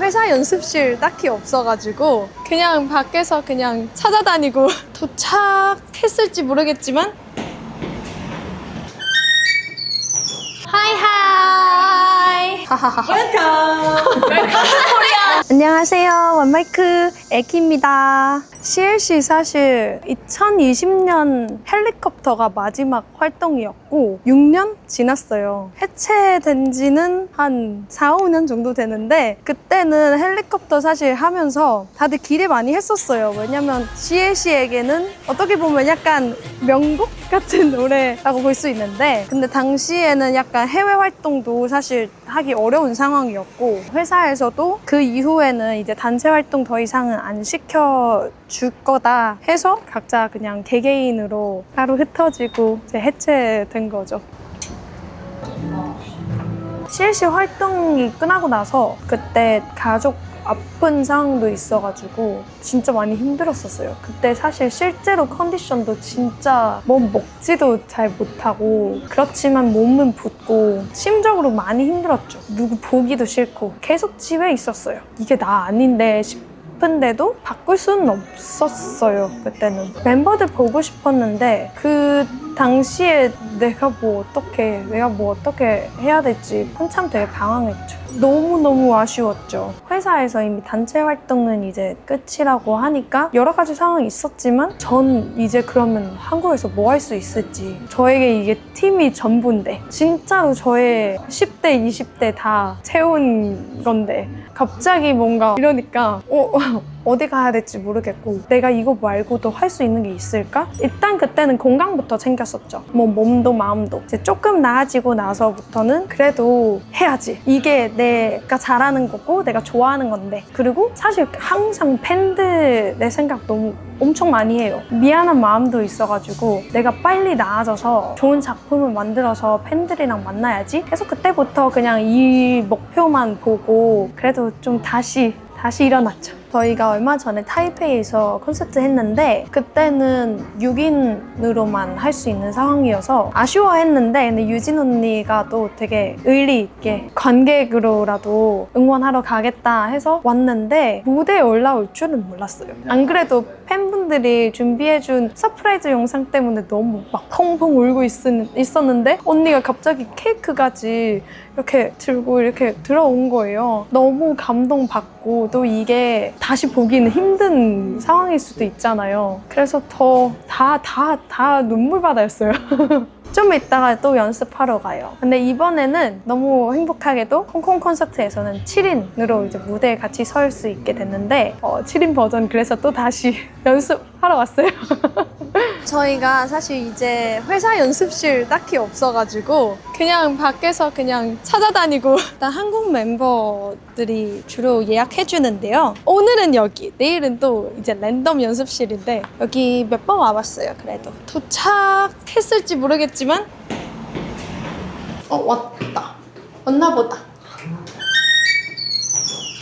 회사 연습실 딱히 없어가지고 그냥 밖에서 그냥 찾아다니고 도착했을지 모르겠지만 하이하이 웰컴! 안녕하세요. 원마이크 에키입니다. CLC 사실 2020년 헬리콥터가 마지막 활동이었고 6년 지났어요. 해체된 지는 한 4, 5년 정도 되는데 그때는 헬리콥터 사실 하면서 다들 기대 많이 했었어요. 왜냐면 CLC에게는 어떻게 보면 약간 명곡 같은 노래라고 볼 수 있는데 근데 당시에는 약간 해외 활동도 사실 하기 어려운 상황이었고 회사에서도 그 이후에는 이제 단체 활동 더 이상은 안 시켜줄 거다 해서 각자 그냥 개개인으로 따로 흩어지고 이제 해체된 거죠. CLC 활동이 끝나고 나서 그때 가족 아픈 상황도 있어가지고 진짜 많이 힘들었었어요. 그때 사실 실제로 컨디션도 진짜 몸 먹지도 잘 못하고 그렇지만 몸은 붓고 심적으로 많이 힘들었죠. 누구 보기도 싫고 계속 집에 있었어요. 이게 나 아닌데 싶은데도 바꿀 수는 없었어요. 그때는 멤버들 보고 싶었는데 그 당시에 내가 뭐 어떻게 해야 될지 한참 되게 방황했죠. 너무너무 아쉬웠죠. 회사에서 이미 단체 활동은 이제 끝이라고 하니까 여러 가지 상황이 있었지만 전 이제 그러면 한국에서 뭐 할 수 있을지 저에게 이게 팀이 전부인데 진짜로 저의 10대, 20대 다 채운 건데 갑자기 뭔가 이러니까 어디 가야 될지 모르겠고 내가 이거 말고도 할 수 있는 게 있을까? 일단 그때는 건강부터 챙겼었죠. 뭐 몸도 마음도. 이제 조금 나아지고 나서부터는 그래도 해야지. 이게 내가 잘하는 거고 내가 좋아하는 건데. 그리고 사실 항상 팬들 내 생각 너무 엄청 많이 해요. 미안한 마음도 있어가지고 내가 빨리 나아져서 좋은 작품을 만들어서 팬들이랑 만나야지. 그래서 그때부터 그냥 이 목표만 보고 그래도 좀 다시 일어났죠. 저희가 얼마 전에 타이페이에서 콘서트 했는데 그때는 6인으로만 할 수 있는 상황이어서 아쉬워했는데 근데 유진 언니가 또 되게 의리 있게 관객으로라도 응원하러 가겠다 해서 왔는데 무대에 올라올 줄은 몰랐어요. 안 그래도 팬분들이 준비해준 서프라이즈 영상 때문에 너무 막 펑펑 울고 있었는데 언니가 갑자기 케이크까지 이렇게 들고 이렇게 들어온 거예요. 너무 감동받고 또 이게 다시 보기는 힘든 상황일 수도 있잖아요. 그래서 다 눈물바다였어요. 좀 이따가 또 연습하러 가요. 근데 이번에는 너무 행복하게도 홍콩 콘서트에서는 7인으로 이제 무대에 같이 설 수 있게 됐는데 7인 버전 그래서 또 다시 연습하러 왔어요. 저희가 사실 이제 회사 연습실 딱히 없어가지고 그냥 밖에서 그냥 찾아다니고 일단 한국 멤버들이 주로 예약해주는데요. 오늘은 여기, 내일은 또 이제 랜덤 연습실인데 여기 몇 번 와봤어요. 그래도 도착했을지 모르겠지만 왔다. 왔나 보다.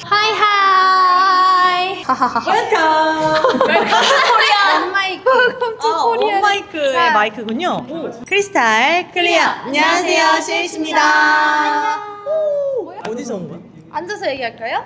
하이하이 웰컴! 원마이크 원마이크의 마이크군요. 크리스탈 클리어. 안녕하세요, CLC입니다. 어디서 온 거야? 앉아서 얘기할까요?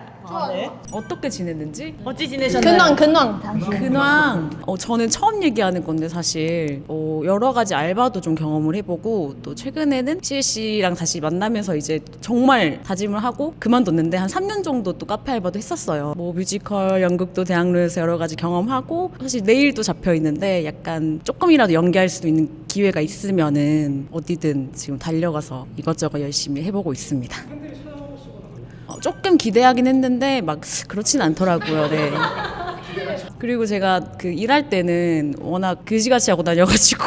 네. 어떻게 지냈는지? 어찌 지내셨나요? 근황 근황 저는 처음 얘기하는 건데 사실 여러 가지 알바도 좀 경험을 해보고 또 최근에는 CLC랑 다시 만나면서 이제 정말 다짐을 하고 그만뒀는데 한 3년 정도 또 카페 알바도 했었어요. 뭐 뮤지컬, 연극도 대학로에서 여러 가지 경험하고 사실 내일도 잡혀 있는데 약간 조금이라도 연기할 수 있는 기회가 있으면은 어디든 지금 달려가서 이것저것 열심히 해보고 있습니다. 조금 기대하긴 했는데 막 그렇진 않더라고요. 네. 그리고 제가 그 일할 때는 워낙 그지같이 하고 다녀가지고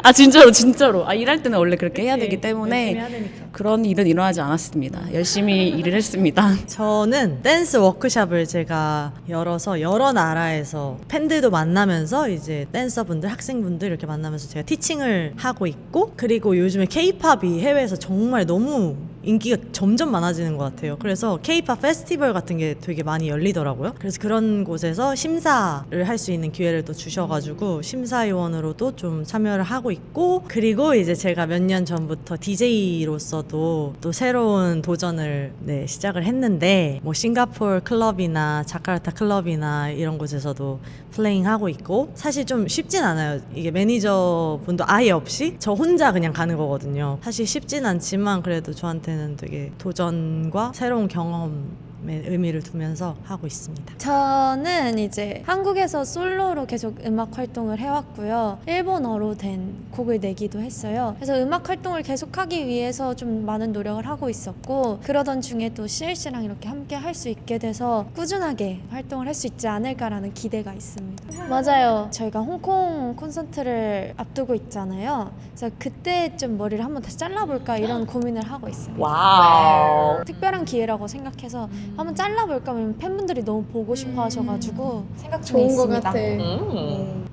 아 진짜로 일할 때는 원래 그렇게 해야 되기 때문에 그런 일은 일어나지 않았습니다. 열심히 일을 했습니다. 저는 댄스 워크숍을 제가 열어서 여러 나라에서 팬들도 만나면서 이제 댄서분들, 학생분들 이렇게 만나면서 제가 티칭을 하고 있고 그리고 요즘에 K-팝이 해외에서 정말 너무 인기가 점점 많아지는 것 같아요. 그래서 K-pop 페스티벌 같은 게 되게 많이 열리더라고요. 그래서 그런 곳에서 심사를 할 수 있는 기회를 또 주셔가지고 심사위원으로도 좀 참여를 하고 있고, 그리고 이제 제가 몇 년 전부터 DJ로서도 또 새로운 도전을 시작을 했는데, 뭐 싱가포르 클럽이나 자카르타 클럽이나 이런 곳에서도 플레잉하고 있고, 사실 좀 쉽진 않아요. 이게 매니저분도 아예 없이 저 혼자 그냥 가는 거거든요. 사실 쉽진 않지만 그래도 저한테는 되게 도전과 새로운 경험의 의미를 두면서 하고 있습니다. 저는 이제 한국에서 솔로로 계속 음악 활동을 해왔고요. 일본어로 된 곡을 내기도 했어요. 그래서 음악 활동을 계속하기 위해서 좀 많은 노력을 하고 있었고, 그러던 중에 또 CLC랑 이렇게 함께 할 수 있게 돼서 꾸준하게 활동을 할 수 있지 않을까라는 기대가 있습니다. 맞아요. 저희가 홍콩 콘서트를 앞두고 있잖아요. 그래서 그때 좀 머리를 한번 다시 잘라볼까 이런 고민을 하고 있습니다. 와우. 특별한 기회라고 생각해서 한번 잘라볼까 하면 팬분들이 너무 보고 싶어 하셔가지고 생각 중에 좋은 거 있습니다. 같아.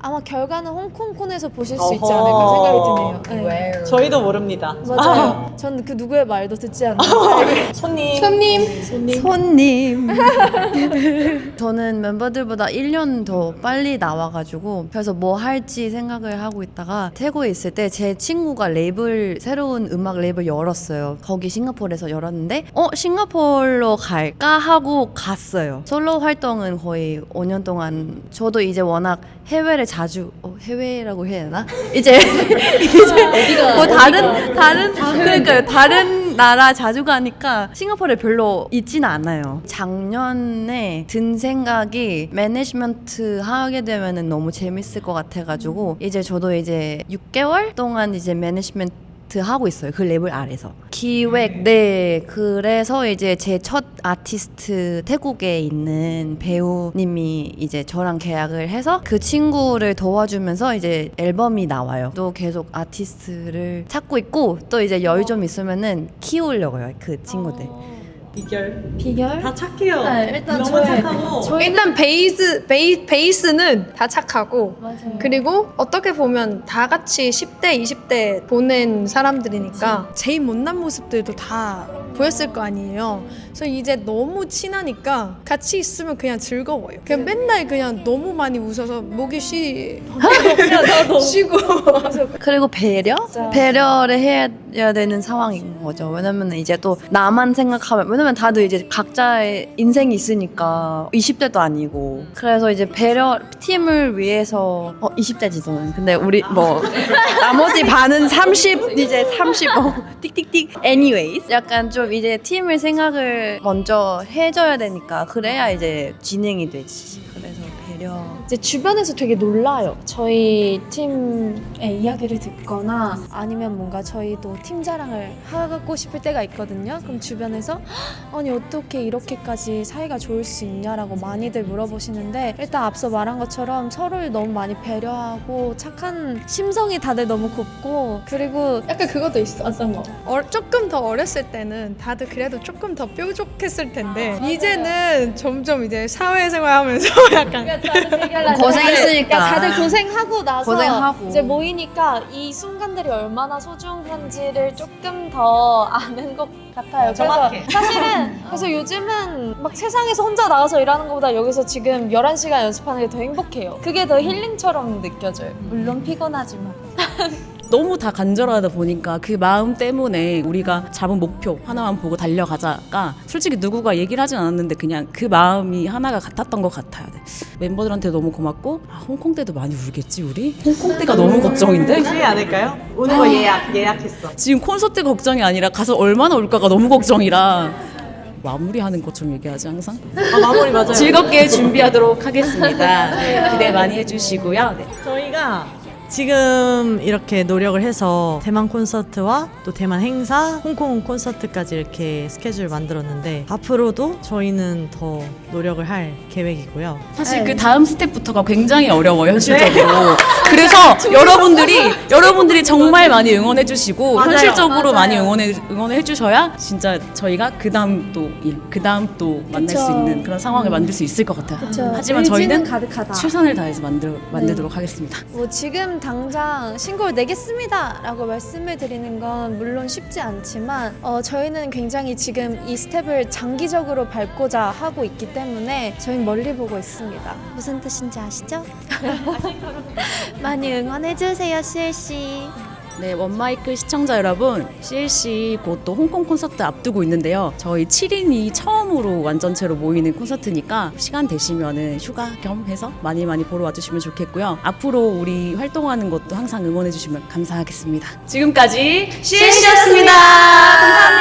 아마 결과는 홍콩콘에서 보실 수 있지 않을까 생각이 드네요. 네. 저희도 모릅니다. 맞아요. 전 그 누구의 말도 듣지 않아요. 손님. 저는 멤버들보다 1년 더 빨리 나와가지고 그래서 뭐 할지 생각을 하고 있다가 태국에 있을 때 제 친구가 레이블, 새로운 음악 레이블 열었어요. 거기 싱가포르에서 열었는데 싱가포르로 갈까 하고 갔어요. 솔로 활동은 거의 5년 동안, 저도 이제 워낙 해외를 자주 해외라고 해야 되나? 이제 뭐 그러니까요. 다른 나라 자주 가니까 싱가포르에 별로 있지는 않아요. 작년에 든 생각이 매니지먼트 하게 되면은 너무 재밌을 것 같아가지고 이제 저도 이제 6개월 동안 이제 매니지먼트 하고 있어요. 그 레벨 아래서 기획. 그래서 이제 제 첫 아티스트, 태국에 있는 배우님이 이제 저랑 계약을 해서 그 친구를 도와주면서 이제 앨범이 나와요. 또 계속 아티스트를 찾고 있고, 또 이제 여유 좀 있으면은 키우려고요, 그 친구들. 비결? 다 착해요. 네, 일단 너무 저희- 착하고. 일단 베이스는 다 착하고, 맞아요. 그리고 어떻게 보면 다 같이 10대, 20대 보낸 사람들이니까 제일 못난 모습들도 다 보였을 거 아니에요. 그래서 이제 너무 친하니까 같이 있으면 그냥 즐거워요. 그냥 맨날 그냥 너무 많이 웃어서 목이 쉬고 그리고 배려를 해야 되는 상황인 거죠. 왜냐면 이제 또 나만 생각하면, 왜냐면 다들 이제 각자의 인생이 있으니까 20대도 아니고, 그래서 이제 팀을 위해서 20대지 저는. 근데 우리 뭐 나머지 반은 30, 이제 30 틱틱틱. anyways, 약간 좀 이제 팀을 생각을 먼저 해줘야 되니까, 그래야 이제 진행이 되지. 그래서 배려. 이제 주변에서 되게 놀라요. 저희 팀의 이야기를 듣거나 아니면 뭔가 저희도 팀 자랑을 하고 싶을 때가 있거든요. 그럼 주변에서 아니 어떻게 이렇게까지 사이가 좋을 수 있냐라고 많이들 물어보시는데, 일단 앞서 말한 것처럼 서로를 너무 많이 배려하고 착한 심성이 다들 너무 곱고, 그리고 약간 그것도 있어. 어떤 거? 조금 더 어렸을 때는 다들 그래도 조금 더 뾰족했을 텐데, 이제는 점점 이제 사회생활 하면서 약간 고생했으니까. 그러니까 다들 고생하고 나서 고생하고. 이제 모이니까 이 순간들이 얼마나 소중한지를 조금 더 아는 것 같아요. 그래서 사실은 그래서 요즘은 막 세상에서 혼자 나가서 일하는 것보다 여기서 지금 11시간 연습하는 게 더 행복해요. 그게 더 힐링처럼 느껴져요. 물론 피곤하지만. 너무 다 간절하다 보니까 그 마음 때문에 우리가 잡은 목표 하나만 보고 달려가자가, 솔직히 누구가 얘기를 하진 않았는데 그냥 그 마음이 하나가 같았던 것 같아요. 네. 멤버들한테 너무 고맙고, 홍콩 때도 많이 울겠지 우리? 홍콩 때가 너무 걱정인데? 울지 않을까요? 오는 거 예약했어. 지금 콘서트 걱정이 아니라 가서 얼마나 울까가 너무 걱정이라 마무리하는 것처럼 얘기하지 항상. 마무리 맞아요. 즐겁게 준비하도록 하겠습니다. 네, 기대 많이 해주시고요. 네. 저희가 지금 이렇게 노력을 해서 대만 콘서트와 또 대만 행사, 홍콩 콘서트까지 이렇게 스케줄 만들었는데, 앞으로도 저희는 더 노력을 할 계획이고요. 사실 그 다음 스텝부터가 굉장히 어려워요, 현실적으로. 그래서 여러분들이 정말 많이 응원해 주시고, 현실적으로 많이 응원해 주셔야 진짜 저희가 그 다음 또 만날 수 있는 그런 상황을 만들 수 있을 것 같아요. 하지만 저희는 가득하다. 최선을 다해서 만들도록 하겠습니다. 뭐 지금 당장 신곡을 내겠습니다 라고 말씀을 드리는 건 물론 쉽지 않지만 저희는 굉장히 지금 이 스텝을 장기적으로 밟고자 하고 있기 때문에 저희는 멀리 보고 있습니다. 무슨 뜻인지 아시죠? 많이 응원해주세요, CLC. 네, 원마이크 시청자 여러분, CLC 곧 또 홍콩 콘서트 앞두고 있는데요. 저희 7인이 처음으로 완전체로 모이는 콘서트니까 시간 되시면은 휴가 겸 해서 많이 보러 와주시면 좋겠고요. 앞으로 우리 활동하는 것도 항상 응원해주시면 감사하겠습니다. 지금까지 CLC였습니다. 감사합니다.